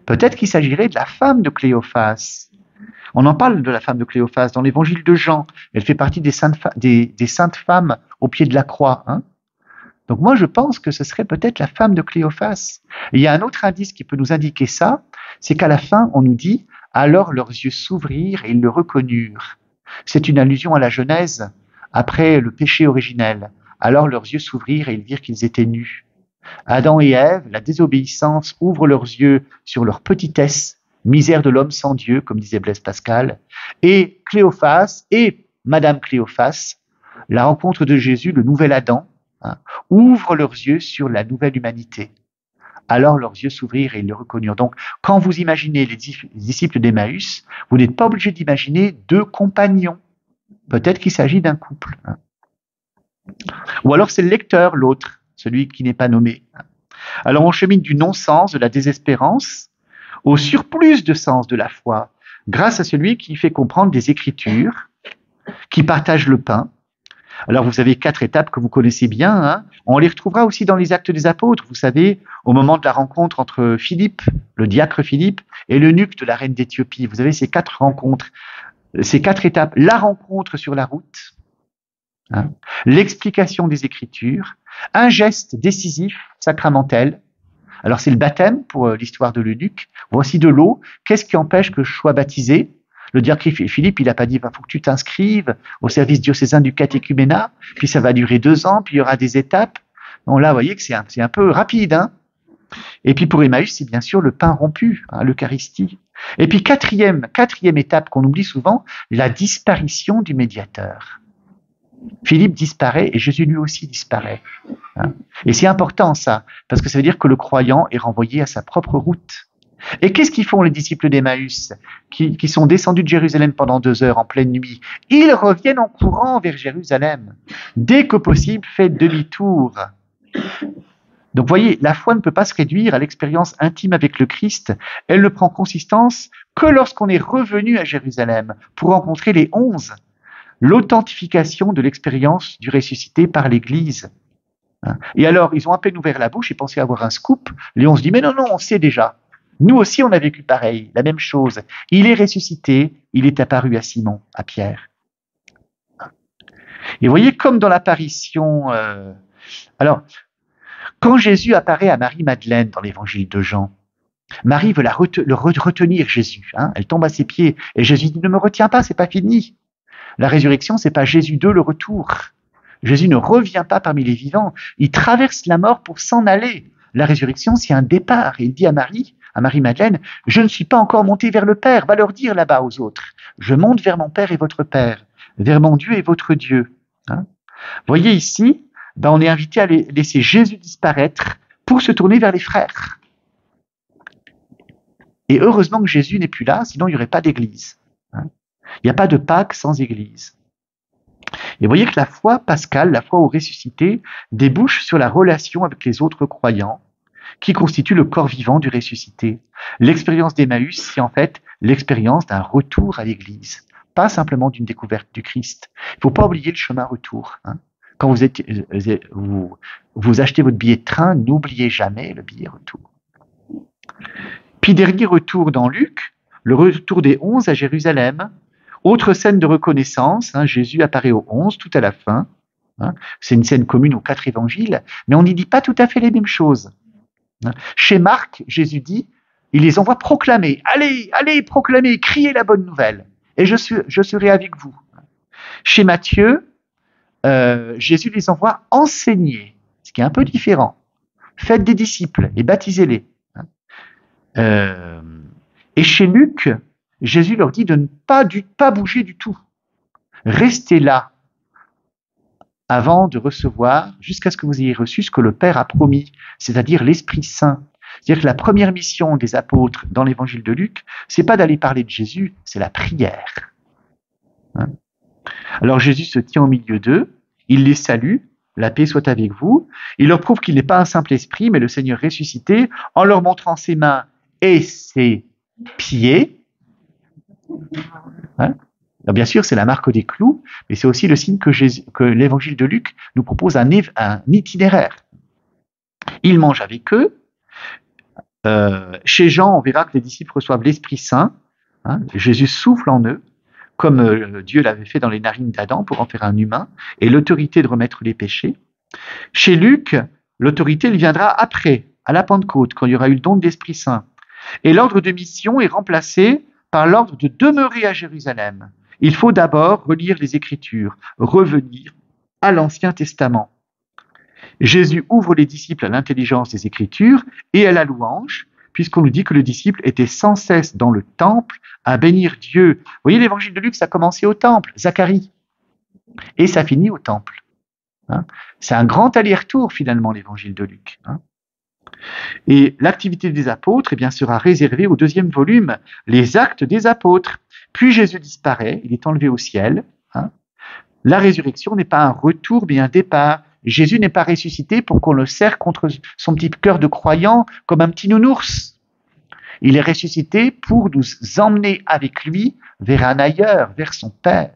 peut-être qu'il s'agirait de la femme de Cléophas. On en parle de la femme de Cléophas dans l'évangile de Jean. Elle fait partie des saintes femmes au pied de la croix. Hein. Donc moi, je pense que ce serait peut-être la femme de Cléophas. Et il y a un autre indice qui peut nous indiquer ça, c'est qu'à la fin, on nous dit « Alors leurs yeux s'ouvrirent et ils le reconnurent ». C'est une allusion à la Genèse, après le péché originel. Alors leurs yeux s'ouvrirent et ils virent qu'ils étaient nus. Adam et Ève, la désobéissance, ouvrent leurs yeux sur leur petitesse, misère de l'homme sans Dieu, comme disait Blaise Pascal. Et Cléophas et Madame Cléophas, la rencontre de Jésus, le nouvel Adam, ouvrent leurs yeux sur la nouvelle humanité. Alors leurs yeux s'ouvrirent et ils le reconnurent. Donc, quand vous imaginez les disciples d'Emmaüs, vous n'êtes pas obligé d'imaginer 2 compagnons. Peut-être qu'il s'agit d'un couple. Ou alors c'est le lecteur, l'autre, celui qui n'est pas nommé. Alors on chemine du non-sens, de la désespérance, au surplus de sens de la foi, grâce à celui qui fait comprendre des Écritures, qui partage le pain. Alors vous avez 4 étapes que vous connaissez bien, hein. On les retrouvera aussi dans les Actes des Apôtres, vous savez, au moment de la rencontre entre Philippe, le diacre Philippe, et l'eunuque de la reine d'Éthiopie. Vous avez ces 4 rencontres, ces 4 étapes. La rencontre sur la route, hein, l'explication des Écritures, un geste décisif, sacramentel. Alors c'est le baptême pour l'histoire de l'eunuque. Voici de l'eau. Qu'est-ce qui empêche que je sois baptisé? Le diacre Philippe, il n'a pas dit, faut que tu t'inscrives au service diocésain du catéchuménat, puis ça va durer 2 ans, puis il y aura des étapes. Donc là, vous voyez que c'est un peu rapide. Hein. Et puis pour Emmaüs, c'est bien sûr le pain rompu, hein, l'Eucharistie. Et puis quatrième étape qu'on oublie souvent, la disparition du médiateur. Philippe disparaît et Jésus lui aussi disparaît. Hein. Et c'est important ça, parce que ça veut dire que le croyant est renvoyé à sa propre route. Et qu'est-ce qu'ils font les disciples d'Emmaüs qui sont descendus de Jérusalem pendant 2 heures en pleine nuit? Ils reviennent en courant vers Jérusalem. Dès que possible, faites demi-tour. Donc voyez, la foi ne peut pas se réduire à l'expérience intime avec le Christ. Elle ne prend consistance que lorsqu'on est revenu à Jérusalem pour rencontrer les 11. L'authentification de l'expérience du ressuscité par l'Église. Et alors, ils ont à peine ouvert la bouche et pensaient avoir un scoop. Léon se dit, mais non, on sait déjà. Nous aussi, on a vécu pareil, la même chose. Il est ressuscité, il est apparu à Simon, à Pierre. Et vous voyez, comme dans l'apparition... Alors, Quand Jésus apparaît à Marie-Madeleine dans l'évangile de Jean, Marie veut retenir Jésus. Elle tombe à ses pieds et Jésus dit « Ne me retiens pas, c'est pas fini ». La résurrection, c'est pas Jésus 2, le retour. Jésus ne revient pas parmi les vivants. Il traverse la mort pour s'en aller. La résurrection, c'est un départ. Et il dit à Marie-Madeleine, « Je ne suis pas encore monté vers le Père. Va leur dire là-bas aux autres. Je monte vers mon Père et votre Père, vers mon Dieu et votre Dieu. » Vous voyez ici, on est invité à laisser Jésus disparaître pour se tourner vers les frères. Et heureusement que Jésus n'est plus là, sinon il n'y aurait pas d'église. Il n'y a pas de Pâques sans église. Et vous voyez que la foi pascale, la foi au ressuscité, débouche sur la relation avec les autres croyants, qui constituent le corps vivant du ressuscité. L'expérience d'Emmaüs, c'est en fait l'expérience d'un retour à l'église, pas simplement d'une découverte du Christ. Il ne faut pas oublier le chemin retour. Quand vous achetez votre billet de train, n'oubliez jamais le billet retour. Puis dernier retour dans Luc, le retour des 11 à Jérusalem. Autre scène de reconnaissance, Jésus apparaît aux 11 tout à la fin. C'est une scène commune aux 4 évangiles, mais on n'y dit pas tout à fait les mêmes choses. Chez Marc, Jésus dit, il les envoie proclamer. Allez, allez, proclamer, criez la bonne nouvelle, et je serai avec vous. Chez Matthieu, Jésus les envoie enseigner, ce qui est un peu différent. Faites des disciples et baptisez-les. Et chez Luc, Jésus leur dit de ne pas bouger du tout. Restez là avant de recevoir, jusqu'à ce que vous ayez reçu ce que le Père a promis, c'est-à-dire l'Esprit Saint. C'est-à-dire que la première mission des apôtres dans l'évangile de Luc, c'est pas d'aller parler de Jésus, c'est la prière. Alors Jésus se tient au milieu d'eux, il les salue, la paix soit avec vous. Il leur prouve qu'il n'est pas un simple esprit, mais le Seigneur ressuscité, en leur montrant ses mains et ses pieds. Alors bien sûr, c'est la marque des clous, mais c'est aussi le signe que l'évangile de Luc nous propose un itinéraire. Il mange avec eux. Chez Jean, on verra que les disciples reçoivent l'Esprit Saint. Jésus souffle en eux, comme Dieu l'avait fait dans les narines d'Adam pour en faire un humain, et l'autorité de remettre les péchés. Chez Luc, l'autorité elle viendra après, à la Pentecôte, quand il y aura eu le don de l'Esprit Saint. Et l'ordre de mission est remplacé par l'ordre de demeurer à Jérusalem. Il faut d'abord relire les Écritures, revenir à l'Ancien Testament. Jésus ouvre les disciples à l'intelligence des Écritures et à la louange, puisqu'on nous dit que le disciple était sans cesse dans le temple à bénir Dieu. Vous voyez, l'évangile de Luc, ça a commencé au temple, Zacharie, et ça finit au temple. C'est un grand aller-retour, finalement, l'évangile de Luc. Et l'activité des apôtres sera réservée au deuxième volume, les actes des apôtres. Puis Jésus disparaît, il est enlevé au ciel. La résurrection n'est pas un retour, mais un départ. Jésus n'est pas ressuscité pour qu'on le serre contre son petit cœur de croyant comme un petit nounours. Il est ressuscité pour nous emmener avec lui vers un ailleurs, vers son Père.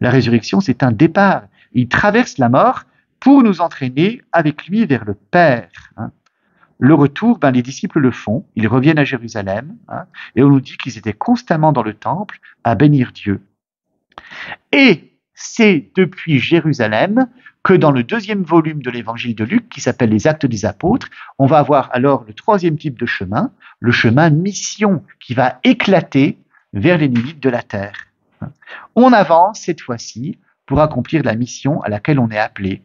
La résurrection, c'est un départ. Il traverse la mort pour nous entraîner avec lui vers le Père. Le retour, les disciples le font, ils reviennent à Jérusalem, et on nous dit qu'ils étaient constamment dans le temple à bénir Dieu. Et c'est depuis Jérusalem que dans le deuxième volume de l'évangile de Luc, qui s'appelle les Actes des Apôtres, on va avoir alors le troisième type de chemin, le chemin mission, qui va éclater vers les limites de la terre. On avance cette fois-ci pour accomplir la mission à laquelle on est appelé.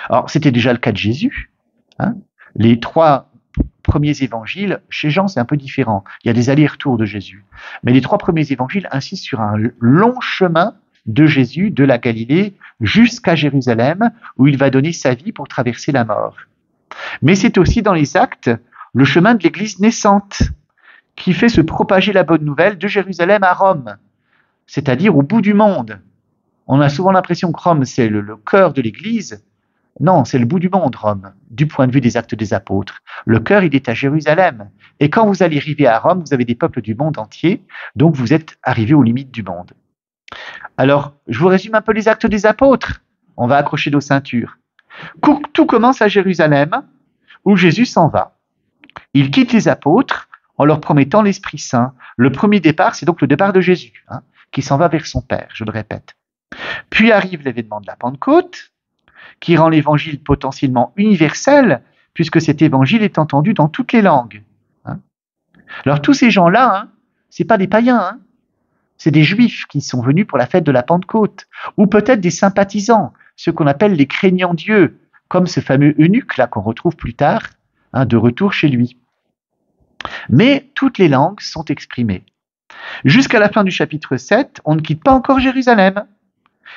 Alors, c'était déjà le cas de Jésus. Les 3 premiers évangiles, chez Jean, c'est un peu différent. Il y a des allers-retours de Jésus. Mais les 3 premiers évangiles insistent sur un long chemin de Jésus, de la Galilée, jusqu'à Jérusalem, où il va donner sa vie pour traverser la mort. Mais c'est aussi dans les actes le chemin de l'Église naissante, qui fait se propager la bonne nouvelle de Jérusalem à Rome, c'est-à-dire au bout du monde. On a souvent l'impression que Rome, c'est le cœur de l'Église. Non, c'est le bout du monde, Rome, du point de vue des actes des apôtres. Le cœur, il est à Jérusalem. Et quand vous allez arriver à Rome, vous avez des peuples du monde entier, donc vous êtes arrivés aux limites du monde. Alors, je vous résume un peu les actes des apôtres. On va accrocher nos ceintures. Tout commence à Jérusalem, où Jésus s'en va. Il quitte les apôtres en leur promettant l'Esprit Saint. Le premier départ, c'est donc le départ de Jésus, qui s'en va vers son Père, je le répète. Puis arrive l'événement de la Pentecôte, qui rend l'évangile potentiellement universel, puisque cet évangile est entendu dans toutes les langues. Hein. Alors tous ces gens-là, hein, c'est pas des païens, hein, c'est des juifs qui sont venus pour la fête de la Pentecôte, ou peut-être des sympathisants, ceux qu'on appelle les craignants Dieu, comme ce fameux eunuque là qu'on retrouve plus tard, hein, de retour chez lui. Mais toutes les langues sont exprimées. Jusqu'à la fin du chapitre 7, on ne quitte pas encore Jérusalem.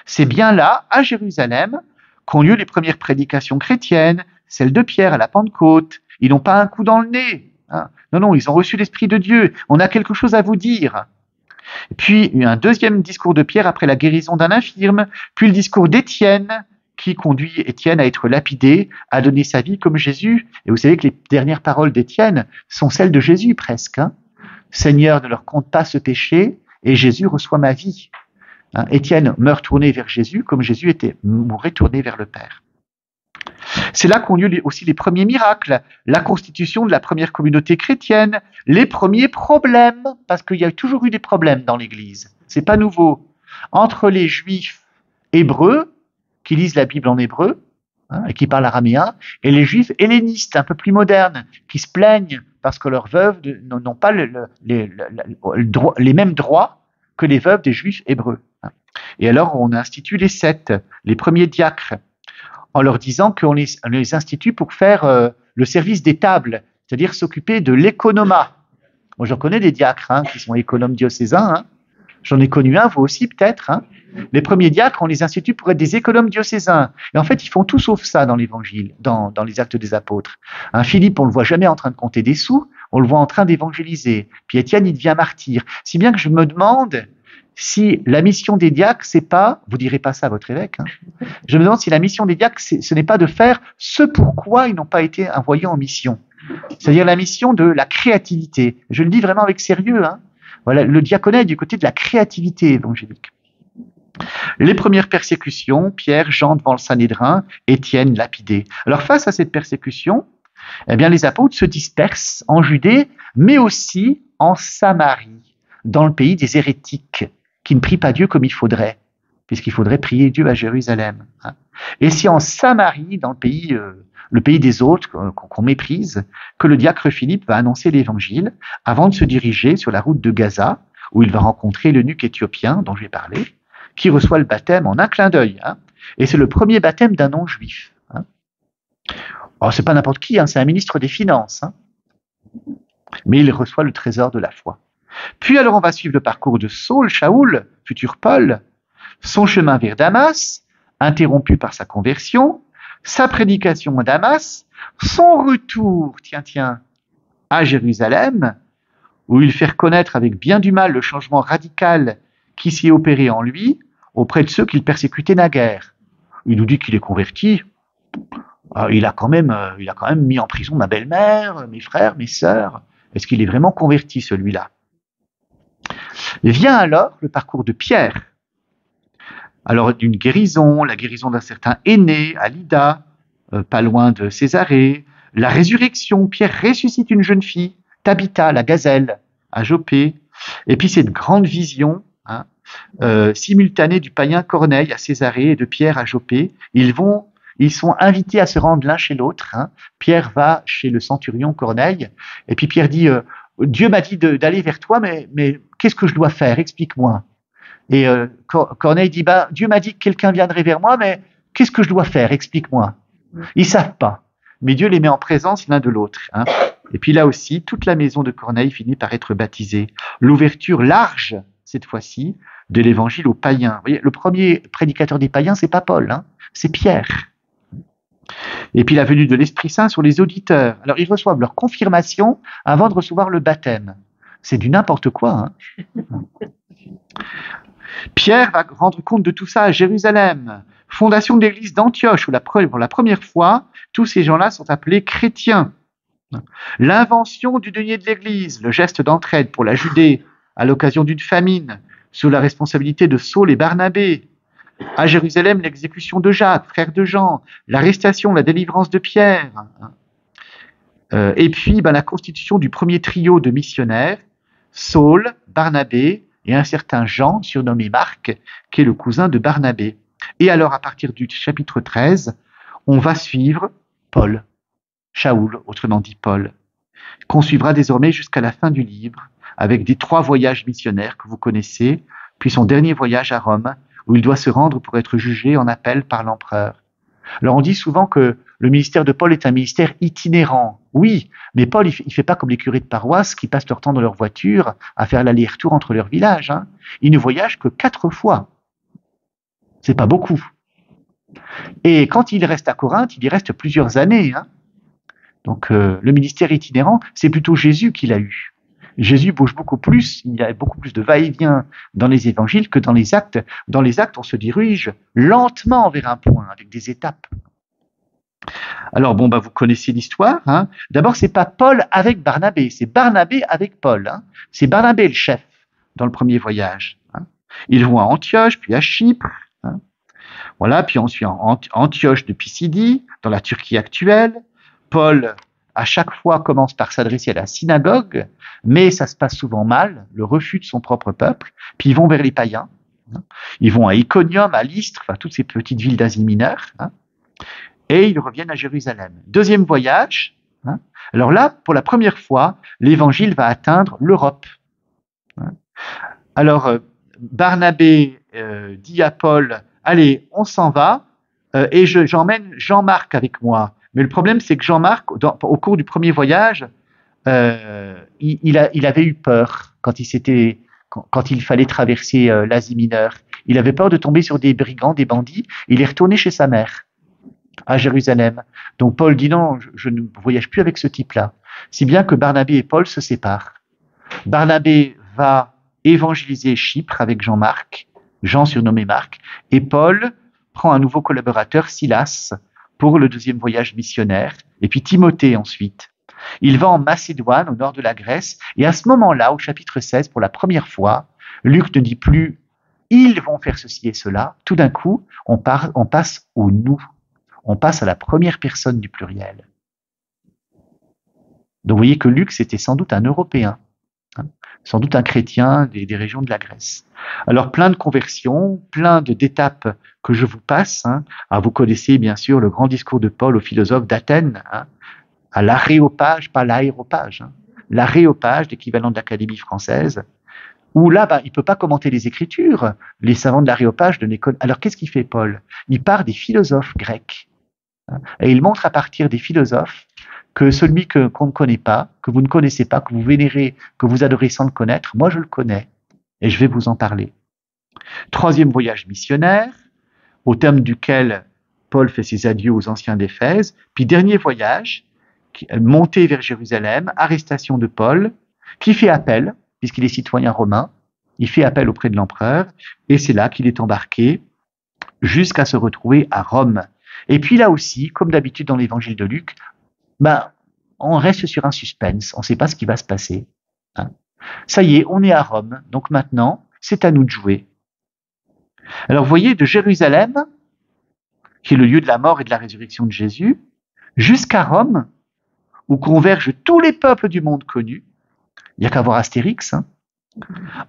C'est bien là, à Jérusalem, qu'ont lieu les premières prédications chrétiennes, celle de Pierre à la Pentecôte. Ils n'ont pas un coup dans le nez. Hein. Non, ils ont reçu l'Esprit de Dieu. On a quelque chose à vous dire. Et puis, il y a un deuxième discours de Pierre après la guérison d'un infirme, puis le discours d'Étienne, qui conduit Étienne à être lapidé, à donner sa vie comme Jésus. Et vous savez que les dernières paroles d'Étienne sont celles de Jésus presque. Hein. Seigneur, ne leur compte pas ce péché, et Jésus reçoit ma vie. Hein, Étienne meurt tourné vers Jésus, comme Jésus mourait tourné vers le Père. C'est là qu'ont lieu aussi les premiers miracles, la constitution de la première communauté chrétienne, les premiers problèmes, parce qu'il y a toujours eu des problèmes dans l'Église. C'est pas nouveau. Entre les Juifs hébreux, qui lisent la Bible en hébreu, hein, et qui parlent araméen, et les Juifs hellénistes, un peu plus modernes, qui se plaignent parce que leurs veuves n'ont pas les mêmes droits que les veuves des Juifs hébreux. Et alors, on institue les sept, les premiers diacres, en leur disant qu'on les institue pour faire le service des tables, c'est-à-dire s'occuper de l'économat. Moi, j'en connais des diacres hein, qui sont économes diocésains. Hein. J'en ai connu un, vous aussi peut-être. Hein. Les premiers diacres, on les institue pour être des économes diocésains. Et en fait, ils font tout sauf ça dans l'Évangile, dans les Actes des Apôtres. Hein, Philippe, on le voit jamais en train de compter des sous, on le voit en train d'évangéliser. Puis Étienne, il devient martyr. Si bien que je me demande si la mission des diacres, c'est pas, vous direz pas ça à votre évêque, hein, je me demande si la mission des diacres, ce n'est pas de faire ce pourquoi ils n'ont pas été envoyés en mission. C'est-à-dire la mission de la créativité. Je le dis vraiment avec sérieux. Hein. Voilà, le diaconé est du côté de la créativité évangélique. Les premières persécutions, Pierre, Jean devant le Sanhédrin, Étienne lapidé. Alors face à cette persécution, eh bien les apôtres se dispersent en Judée, mais aussi en Samarie, dans le pays des hérétiques, qui ne prient pas Dieu comme il faudrait, puisqu'il faudrait prier Dieu à Jérusalem. Hein. Et c'est en Samarie, dans le pays des autres, qu'on méprise, que le diacre Philippe va annoncer l'évangile, avant de se diriger sur la route de Gaza, où il va rencontrer l'eunuque éthiopien dont j'ai parlé, qui reçoit le baptême en un clin d'œil. Hein. Et c'est le premier baptême d'un non-juif. Hein. Alors, c'est pas n'importe qui, hein, c'est un ministre des Finances. Hein. Mais il reçoit le trésor de la foi. Puis alors on va suivre le parcours de Saul, Shaoul, futur Paul, son chemin vers Damas, interrompu par sa conversion, sa prédication à Damas, son retour, à Jérusalem, où il fait reconnaître avec bien du mal le changement radical qui s'y est opéré en lui auprès de ceux qu'il persécutait naguère. Il nous dit qu'il est converti. Il a quand même mis en prison ma belle-mère, mes frères, mes sœurs. Est-ce qu'il est vraiment converti, celui-là? Vient alors le parcours de Pierre. Alors d'une guérison, la guérison d'un certain Énée à Lydda, pas loin de Césarée, la résurrection, Pierre ressuscite une jeune fille, Tabitha, la gazelle, à Jopé, et puis cette grande vision hein, simultanée du païen Corneille à Césarée et de Pierre à Jopé. Ils sont invités à se rendre l'un chez l'autre. Hein. Pierre va chez le centurion Corneille, et puis Pierre dit Dieu m'a dit d'aller vers toi, mais qu'est-ce que je dois faire? Explique-moi. Et Corneille dit Dieu m'a dit que quelqu'un viendrait vers moi, mais qu'est-ce que je dois faire? Explique-moi. Ils savent pas, mais Dieu les met en présence l'un de l'autre. Hein. Et puis là aussi, toute la maison de Corneille finit par être baptisée. L'ouverture large, cette fois-ci, de l'évangile aux païens. Vous voyez, le premier prédicateur des païens, c'est pas Paul, hein, c'est Pierre. Et puis la venue de l'Esprit Saint sur les auditeurs. Alors ils reçoivent leur confirmation avant de recevoir le baptême. C'est du n'importe quoi. Hein. Pierre va rendre compte de tout ça à Jérusalem. Fondation de l'église d'Antioche, où pour la première fois, tous ces gens-là sont appelés chrétiens. L'invention du denier de l'église, le geste d'entraide pour la Judée à l'occasion d'une famine, sous la responsabilité de Saul et Barnabé. À Jérusalem, l'exécution de Jacques, frère de Jean, l'arrestation, la délivrance de Pierre. Et puis la constitution du premier trio de missionnaires, Saul, Barnabé et un certain Jean, surnommé Marc, qui est le cousin de Barnabé. Et alors, à partir du chapitre 13, on va suivre Paul, Shaoul, autrement dit Paul, qu'on suivra désormais jusqu'à la fin du livre, avec des 3 voyages missionnaires que vous connaissez, puis son dernier voyage à Rome, où il doit se rendre pour être jugé en appel par l'empereur. Alors on dit souvent que le ministère de Paul est un ministère itinérant. Oui, mais Paul, il fait pas comme les curés de paroisse qui passent leur temps dans leur voiture à faire l'aller-retour entre leurs villages. Hein. Il ne voyage que 4 fois. C'est pas beaucoup. Et quand il reste à Corinthe, il y reste plusieurs années. Hein. Donc le ministère itinérant, c'est plutôt Jésus qui l'a eu. Jésus bouge beaucoup plus, il y a beaucoup plus de va-et-vient dans les évangiles que dans les actes. Dans les actes, on se dirige lentement vers un point, avec des étapes. Alors bon, vous connaissez l'histoire. Hein. D'abord, c'est pas Paul avec Barnabé, c'est Barnabé avec Paul. Hein. C'est Barnabé le chef dans le premier voyage. Hein. Ils vont à Antioche, puis à Chypre. Hein. Voilà, puis ensuite Antioche de Pisidie, dans la Turquie actuelle. Paul, à chaque fois, commence par s'adresser à la synagogue, mais ça se passe souvent mal, le refus de son propre peuple, puis ils vont vers les païens. Hein. Ils vont à Iconium, à Lystre, enfin toutes ces petites villes d'Asie mineure, hein, et ils reviennent à Jérusalem. Deuxième voyage, hein, alors là, pour la première fois, l'évangile va atteindre l'Europe. Hein. Alors, Barnabé dit à Paul, allez, on s'en va, et j'emmène Jean-Marc avec moi. Mais le problème, c'est que Jean-Marc, au cours du premier voyage, il avait eu peur quand il fallait traverser l'Asie mineure. Il avait peur de tomber sur des brigands, des bandits. Il est retourné chez sa mère, à Jérusalem. Donc Paul dit non, je ne voyage plus avec ce type-là. Si bien que Barnabé et Paul se séparent. Barnabé va évangéliser Chypre avec Jean-Marc, Jean surnommé Marc, et Paul prend un nouveau collaborateur, Silas, pour le deuxième voyage missionnaire, et puis Timothée ensuite. Il va en Macédoine, au nord de la Grèce, et à ce moment-là, au chapitre 16, pour la première fois, Luc ne dit plus « ils vont faire ceci et cela », tout d'un coup, on passe au « nous », on passe à la première personne du pluriel. Donc vous voyez que Luc, c'était sans doute un Européen, hein, sans doute un chrétien des régions de la Grèce. Alors plein de conversions, plein d'étapes que je vous passe. Hein. Ah, vous connaissez bien sûr le grand discours de Paul aux philosophes d'Athènes, hein, à l'aréopage, pas l'aéropage, hein, l'aréopage, l'équivalent de l'Académie française, où là, il ne peut pas commenter les Écritures, les savants de l'aréopage de l'école. Alors qu'est-ce qu'il fait Paul? Il part des philosophes grecs, hein, et il montre à partir des philosophes que celui qu'on ne connaît pas, que vous ne connaissez pas, que vous vénérez, que vous adorez sans le connaître, moi je le connais, et je vais vous en parler. Troisième voyage missionnaire, au terme duquel Paul fait ses adieux aux anciens d'Éphèse, puis dernier voyage, montée vers Jérusalem, arrestation de Paul, qui fait appel, puisqu'il est citoyen romain, il fait appel auprès de l'empereur, et c'est là qu'il est embarqué jusqu'à se retrouver à Rome. Et puis là aussi, comme d'habitude dans l'évangile de Luc, on reste sur un suspense, on ne sait pas ce qui va se passer. Hein. Ça y est, on est à Rome, donc maintenant, c'est à nous de jouer. Alors vous voyez, de Jérusalem, qui est le lieu de la mort et de la résurrection de Jésus, jusqu'à Rome, où convergent tous les peuples du monde connu, il n'y a qu'à voir Astérix, hein,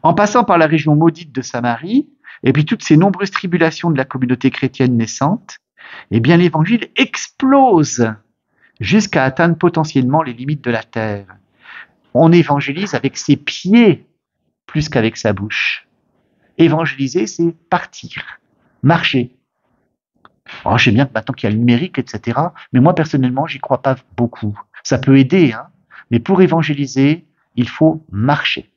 en passant par la région maudite de Samarie, et puis toutes ces nombreuses tribulations de la communauté chrétienne naissante, eh bien l'évangile explose jusqu'à atteindre potentiellement les limites de la terre. On évangélise avec ses pieds plus qu'avec sa bouche. Évangéliser, c'est partir, marcher. Alors, je sais bien que maintenant qu'il y a le numérique, etc., mais moi, personnellement, j'y crois pas beaucoup. Ça peut aider, hein, mais pour évangéliser, il faut marcher.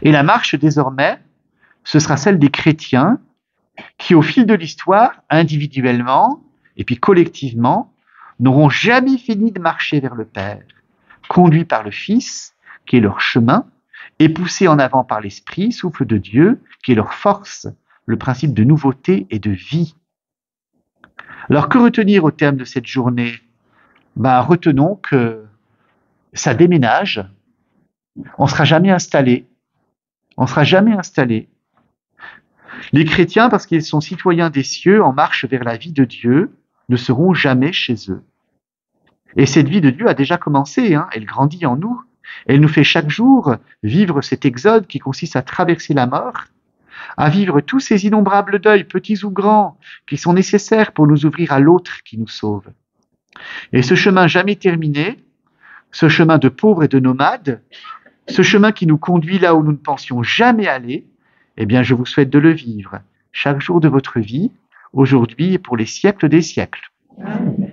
Et la marche, désormais, ce sera celle des chrétiens qui, au fil de l'histoire, individuellement et puis collectivement, n'auront jamais fini de marcher vers le Père, conduits par le Fils, qui est leur chemin, et poussés en avant par l'Esprit, souffle de Dieu, qui est leur force, le principe de nouveauté et de vie. Alors que retenir au terme de cette journée? Retenons que ça déménage, on ne sera jamais installé. On ne sera jamais installé. Les chrétiens, parce qu'ils sont citoyens des cieux, en marche vers la vie de Dieu, ne seront jamais chez eux. Et cette vie de Dieu a déjà commencé, hein, elle grandit en nous. Elle nous fait chaque jour vivre cet exode qui consiste à traverser la mort à vivre tous ces innombrables deuils, petits ou grands, qui sont nécessaires pour nous ouvrir à l'autre qui nous sauve. Et ce chemin jamais terminé, ce chemin de pauvres et de nomades, ce chemin qui nous conduit là où nous ne pensions jamais aller, eh bien, je vous souhaite de le vivre chaque jour de votre vie, aujourd'hui et pour les siècles des siècles. Amen.